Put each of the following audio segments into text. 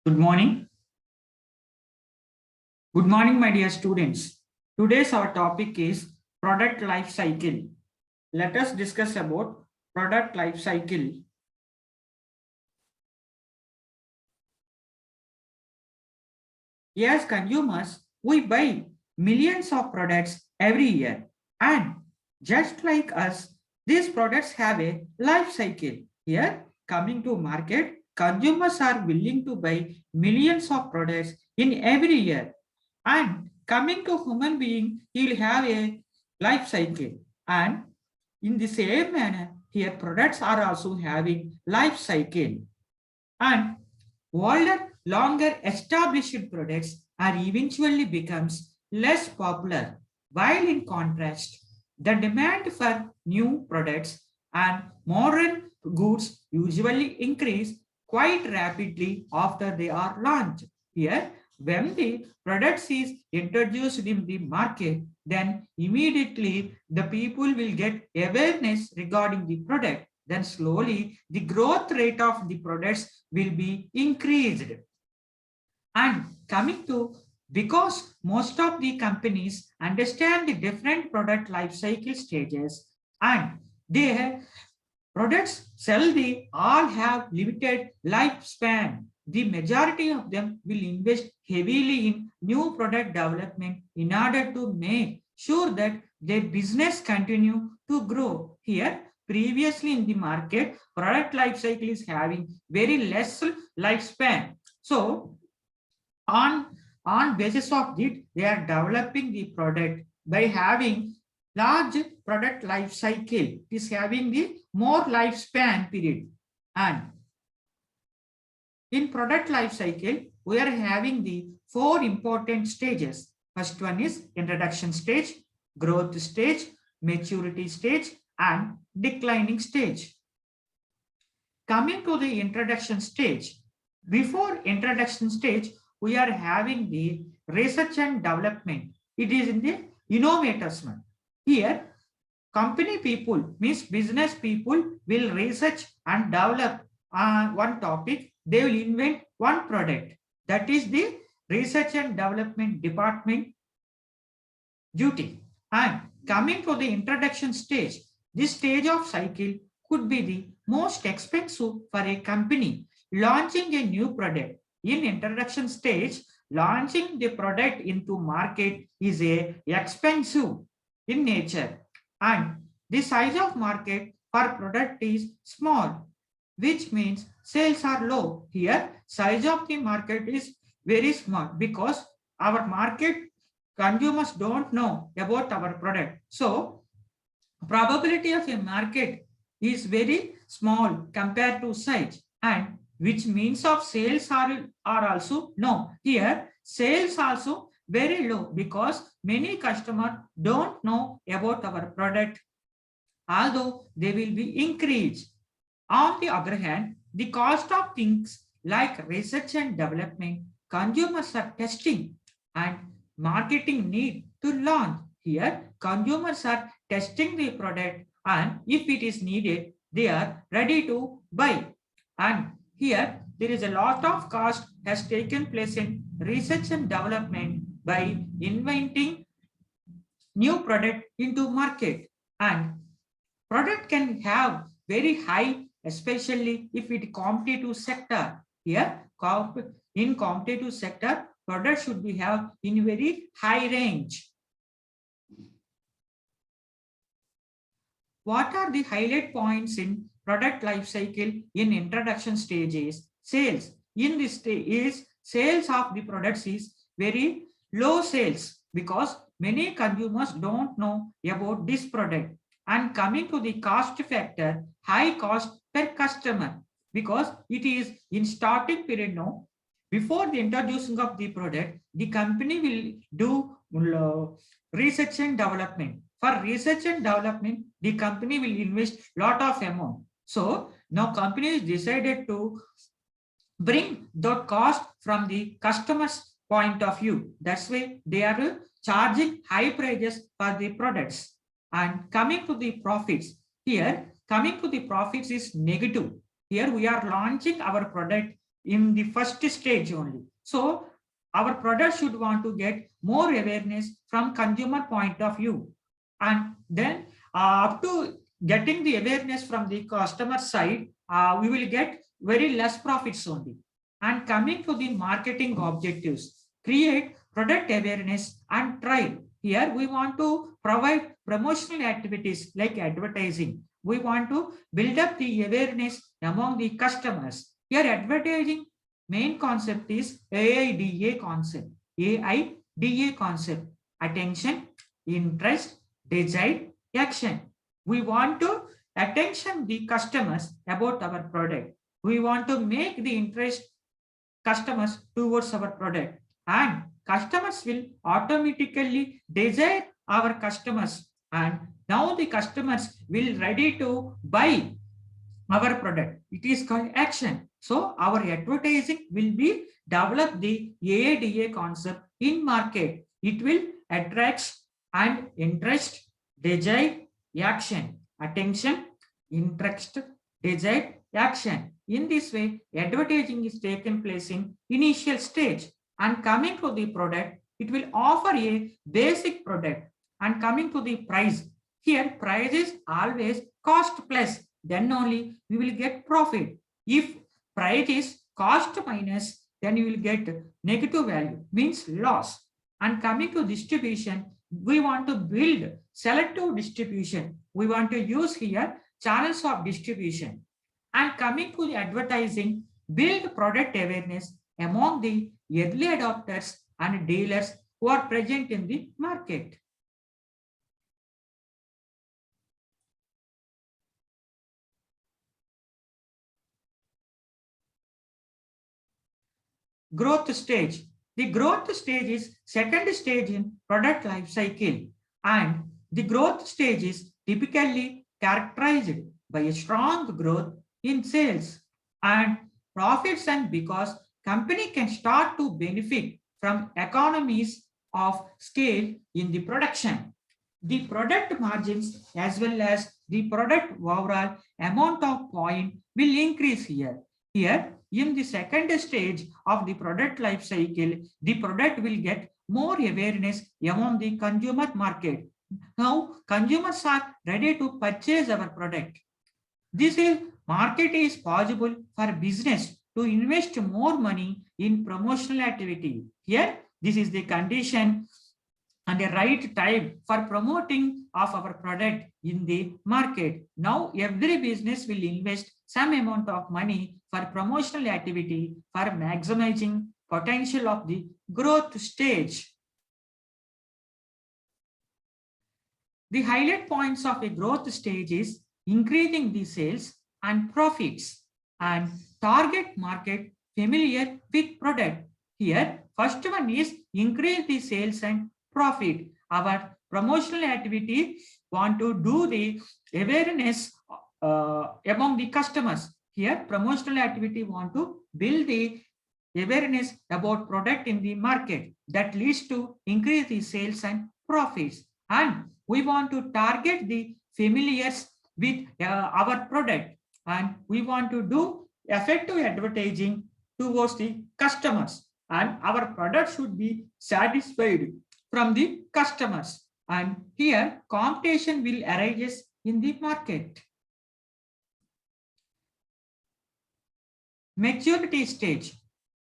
Good morning. Good morning, my dear students. Today's our topic is product life cycle. Let us discuss about product life cycle. As consumers, we buy millions of products every year. And just like us, these products have a life cycle. Here, coming to market, consumers are willing to buy millions of products in every year. And coming to human being, he will have a life cycle. And in the same manner, here products are also having life cycle. And older, longer established products are eventually becomes less popular, while in contrast, the demand for new products and modern goods usually increase quite rapidly after they are launched. Here, when the products is introduced in the market, then immediately the people will get awareness regarding the product. Then slowly the growth rate of the products will be increased. And coming to, because most of the companies understand the different product life cycle stages, and their products sell, they all have limited lifespan. The majority of them will invest heavily in new product development in order to make sure that their business continue to grow. Here, previously in the market, product life cycle is having very less lifespan. So on basis of it, they are developing the product by having large product life cycle. It is having the more lifespan period. And in product life cycle, we are having the four important stages. First one is introduction stage, growth stage, maturity stage, and declining stage. Coming to the introduction stage, before introduction stage, we are having the research and development. It is in the innovators one. Here, company people means business people will research and develop one topic. They will invent one product. That is the research and development department duty. And coming to the introduction stage, this stage of cycle could be the most expensive for a company launching a new product. In introduction stage, launching the product into market is a expensive in nature, and the size of market for product is small, which means sales are low. Here, size of the market is very small because our market consumers don't know about our product. So probability of a market is very small compared to size, and which means of sales are also no. Here sales also very low because many customers don't know about our product, although they will be increased. On the other hand, the cost of things like research and development, consumers are testing and marketing need to launch. Here, consumers are testing the product, and if it is needed, they are ready to buy. And here, there is a lot of cost has taken place in research and development by inventing new product into market. And product can have very high, especially if it competitive sector. Here, in competitive sector, product should be have in very high range. What are the highlight points in product life cycle in introduction stages? Sales. In this stage is sales of the products is very low sales because many consumers don't know about this product. And coming to the cost factor, high cost per customer, because it is in starting period now. Before the introducing of the product, the company will do research and development. For research and development, the company will invest lot of amount. So now company is decided to bring the cost from the customer's point of view. That's why they are charging high prices for the products. And coming to the profits, here coming to the profits is negative. Here we are launching our product in the first stage only. So our product should want to get more awareness from consumer point of view. And then up to getting the awareness from the customer side, we will get very less profits only. And coming to the marketing objectives, create product awareness and trial. Here we want to provide promotional activities like advertising. We want to build up the awareness among the customers. Here advertising main concept is AIDA concept. AIDA concept. Attention, interest, desire, action. We want to attention the customers about our product. We want to make the interest customers towards our product, and customers will automatically desire our customers, and now the customers will ready to buy our product. It is called action. So our advertising will be develop the AIDA concept in market. It will attract and interest, desire, action, attention, interest, desire, action. In this way, advertising is taken place in initial stage. And coming to the product, it will offer a basic product. And coming to the price, here price is always cost plus, then only we will get profit. If price is cost minus, then you will get negative value, means loss. And coming to distribution, we want to build selective distribution. We want to use here channels of distribution. And coming to the advertising, build product awareness among the early adopters and dealers who are present in the market. Growth stage. The growth stage is second stage in product life cycle, and the growth stage is typically characterized by a strong growth in sales and profits, and because company can start to benefit from economies of scale in the production. The product margins as well as the product overall amount of point will increase here. Here, in the second stage of the product life cycle, the product will get more awareness among the consumer market. Now, consumers are ready to purchase our product. This is market is possible for business to invest more money in promotional activity. Here, this is the condition and the right time for promoting of our product in the market. Now, every business will invest some amount of money for promotional activity for maximizing potential of the growth stage. The highlight points of a growth stage is increasing the sales and profits and target market familiar with product. Here, first one is increase the sales and profit. Our promotional activity want to do the awareness among the customers. Here, promotional activity want to build the awareness about product in the market that leads to increase the sales and profits. And we want to target the familiars with our product, and we want to do effective advertising towards the customers, and our product should be satisfied from the customers. And here competition will arise in the market. Maturity stage.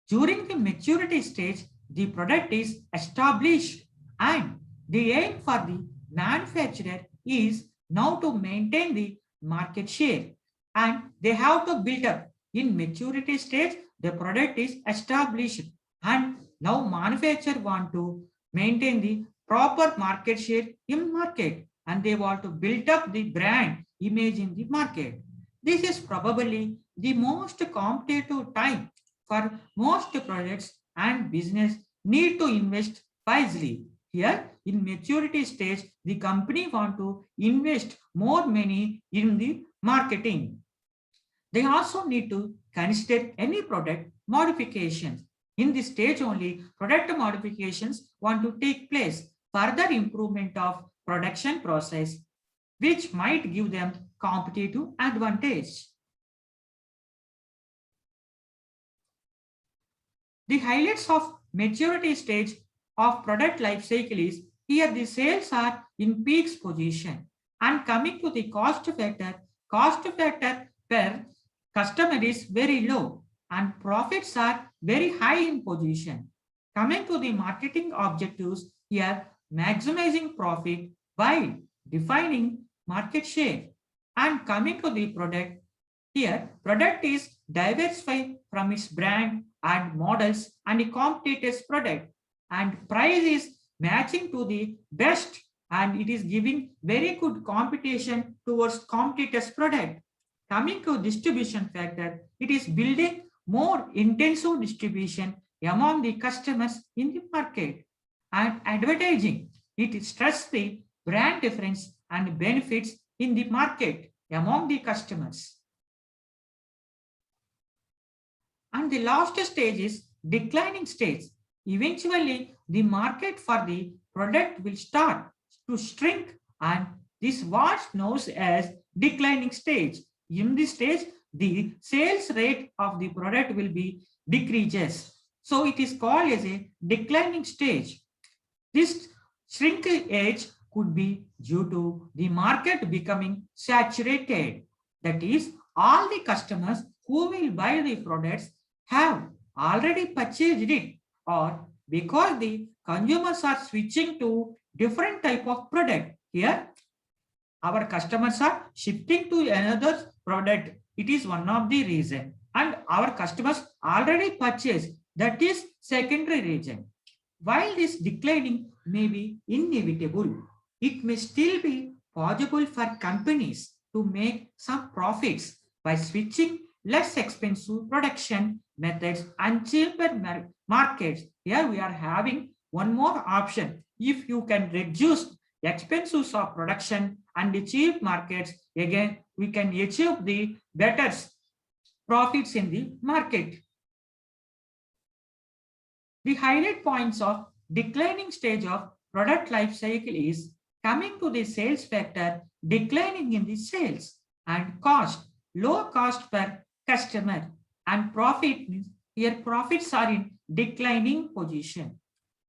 During the maturity stage, the product is established, and the aim for the manufacturer is now to maintain the market share, and they have to build up. In maturity stage, the product is established, and now manufacturer want to maintain the proper market share in market, and they want to build up the brand image in the market. This is probably the most competitive time for most products, and business need to invest wisely. Here in maturity stage, the company want to invest more money in the marketing. They also need to consider any product modifications. In this stage only, product modifications want to take place. Further improvement of production process, which might give them competitive advantage. The highlights of maturity stage of product life cycle is here the sales are in peaks position, and coming to the cost factor per customer is very low and profits are very high in position. Coming to the marketing objectives here, maximizing profit by defining market share, and coming to the product here, product is diversified from its brand and models and the competitor's product, and price is matching to the best, and it is giving very good competition towards competitor's product. Coming to distribution factor, it is building more intensive distribution among the customers in the market. And advertising, it stresses the brand difference and benefits in the market among the customers. And the last stage is declining stage. Eventually, the market for the product will start to shrink, and this what's known as declining stage. In this stage, the sales rate of the product will be decreases. So it is called as a declining stage. This shrinkage could be due to the market becoming saturated. That is, all the customers who will buy the products have already purchased it, or because the consumers are switching to different type of product. Here, our customers are shifting to another product. It is one of the reason, and our customers already purchased. That is secondary reason. While this declining may be inevitable, it may still be possible for companies to make some profits by switching less expensive production methods and cheaper markets. Here we are having one more option. If you can reduce expenses of production and the cheap markets, again we can achieve the better profits in the market. The highlight points of declining stage of product life cycle is coming to the sales factor, declining in the sales, and cost, low cost per customer, and profit means here profits are in declining position.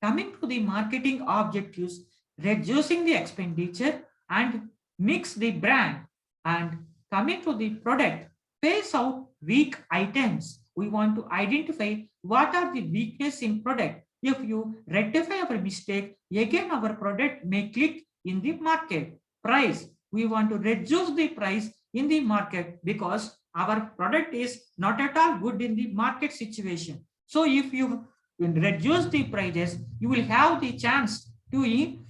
Coming to the marketing objectives, reducing the expenditure and mix the brand, and coming to the product, phase out weak items. We want to identify what are the weakness in product. If you rectify our mistake, again our product may click in the market. Price, we want to reduce the price in the market because our product is not at all good in the market situation. So if you reduce the prices, you will have the chance to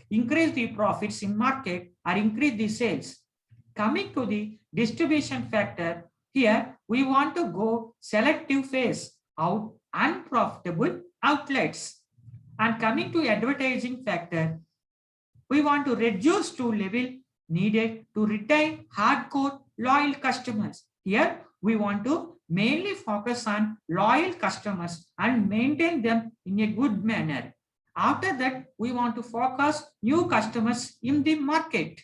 increase the profits in market or increase the sales. Coming to the distribution factor, here we want to go selective phase out unprofitable outlets. And coming to advertising factor, we want to reduce to level needed to retain hardcore loyal customers. Here we want to mainly focus on loyal customers and maintain them in a good manner. After that, we want to focus new customers in the market.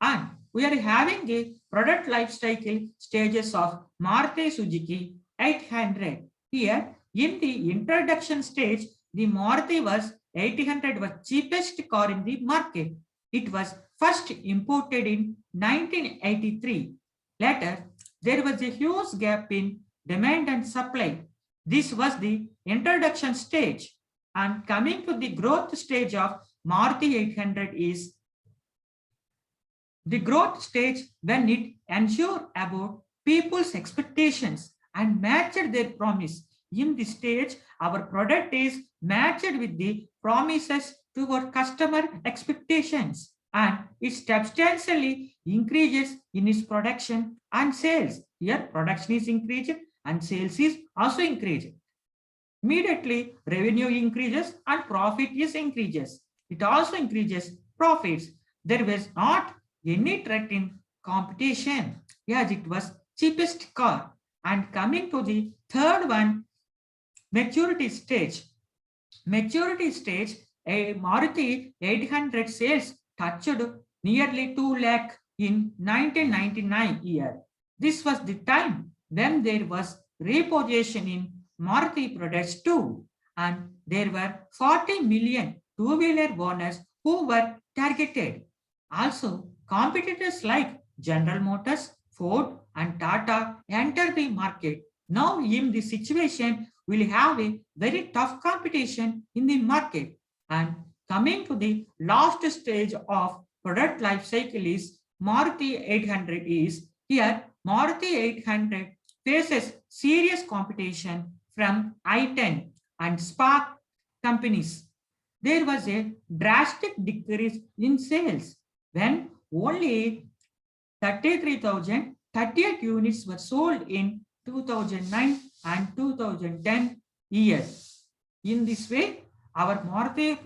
And we are having a product life cycle stages of Maruti Suzuki 800. Here in the introduction stage, the Maruti was 800 was cheapest car in the market. It was first imported in 1983. Later, there was a huge gap in demand and supply. This was the introduction stage. And coming to the growth stage of Maruti 800 is the growth stage when it ensured about people's expectations and matched their promise. In this stage, our product is matched with the promises to our customer expectations, and it substantially increases in its production and sales. Here, production is increasing and sales is also increasing. Immediately, revenue increases and profit is increases. It also increases profits. There was not any threat in competition as it was cheapest car. And coming to the third one, maturity stage. Maturity stage, a Maruti 800 sales touched nearly 2 lakh in 1999 year. This was the time when there was repositioning Maruti products too. And there were 40 million two-wheeler owners who were targeted. Also, competitors like General Motors, Ford, and Tata entered the market. Now, in this situation, we'll have a very tough competition in the market. And coming to the last stage of product life cycle is Maruti 800 is here. Maruti 800 faces serious competition from i10 and Spark companies. There was a drastic decrease in sales when only 33,038 units were sold in 2009 and 2010 years. In this way, our Maruti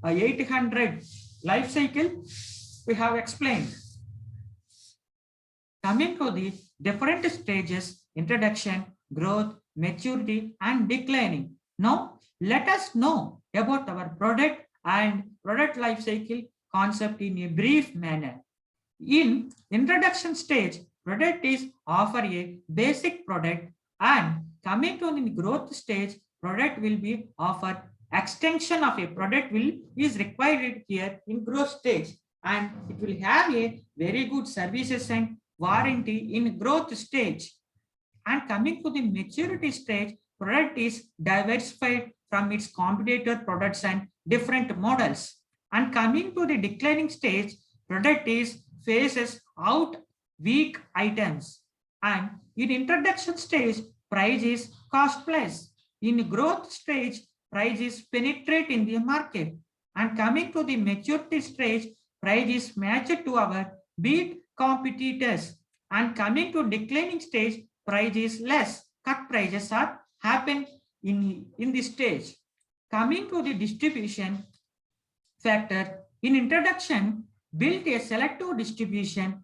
800 life cycle we have explained. Coming to the different stages, introduction, growth, maturity, and declining. Now, let us know about our product and product life cycle concept in a brief manner. In introduction stage, product is offer a basic product, and coming to the growth stage, product will be offered extension of a product is required here in growth stage, and it will have a very good services and warranty in growth stage. And coming to the maturity stage, product is diversified from its competitor products and different models. And coming to the declining stage, product is phases out weak items. And in introduction stage, price is cost plus. In growth stage, price is penetrate in the market. And coming to the maturity stage, price is matched to our beat competitors. And coming to declining stage, price is less. Cut prices are happen in this stage. Coming to the distribution factor, in introduction, build a selective distribution,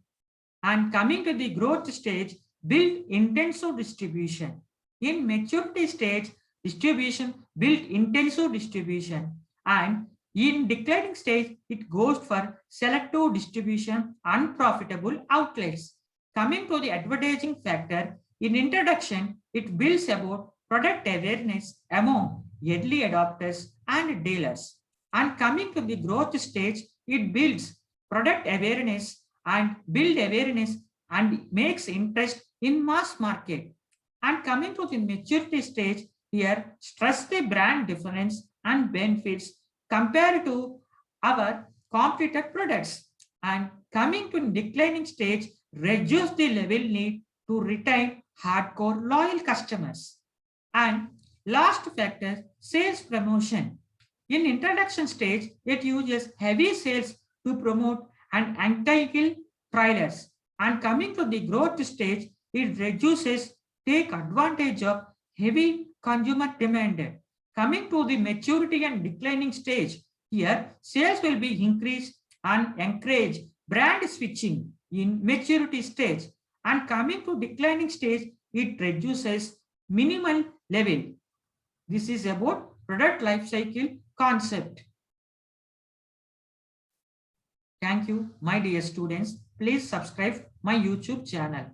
and coming to the growth stage, build intensive distribution. In maturity stage, distribution, build intensive distribution, and in declining stage, it goes for selective distribution, unprofitable outlets. Coming to the advertising factor, in introduction, it builds about product awareness among early adopters and dealers. And coming to the growth stage, it builds product awareness and build awareness and makes interest in mass market. And coming to the maturity stage, here stress the brand difference and benefits compared to our competitor products. And coming to declining stage, reduce the level need to retain hardcore loyal customers. And last factor, sales promotion. In introduction stage, it uses heavy sales to promote and entitle trialers. And coming to the growth stage, it reduces, take advantage of heavy consumer demand. Coming to the maturity and declining stage, here sales will be increased and encourage brand switching in maturity stage. And coming to declining stage, it reduces minimal level. This is about product life cycle concept. Thank you, my dear students. Please subscribe my YouTube channel.